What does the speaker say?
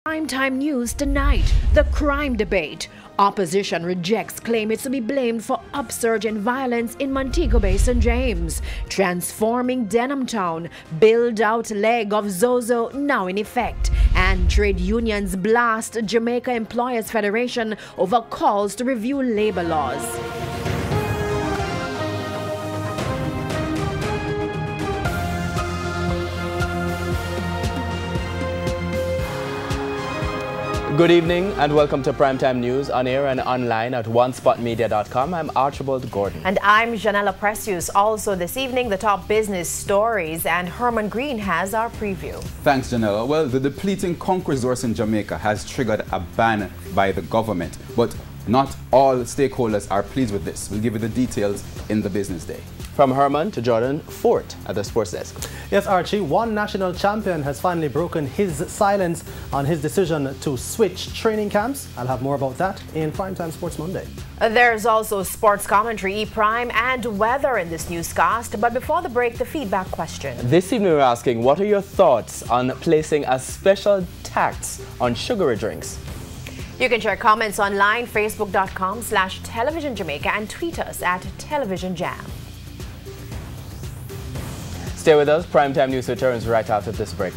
Primetime news tonight, the crime debate. Opposition rejects claim it's to be blamed for upsurge in violence in Montego Bay, St. James. Transforming Denham Town, build out leg of Zozo now in effect. And trade unions blast Jamaica Employers Federation over calls to review labor laws. Good evening and welcome to Primetime News on air and online at onespotmedia.com. I'm Archibald Gordon. And I'm Janella Precious. Also this evening, the top business stories, and Herman Green has our preview. Thanks, Janella. Well, the depleting conch resource in Jamaica has triggered a ban by the government, but not all stakeholders are pleased with this. We'll give you the details in the business day. From Herman to Jordan Fort at the Sports Desk. Yes, Archie, one national champion has finally broken his silence on his decision to switch training camps. I'll have more about that in Primetime Sports Monday. There's also sports commentary, E-Prime, and weather in this newscast. But before the break, the feedback question. This evening we're asking, what are your thoughts on placing a special tax on sugary drinks? You can share comments online, facebook.com/Television Jamaica, and tweet us at Television Jam. Stay with us. Primetime News returns right after this break.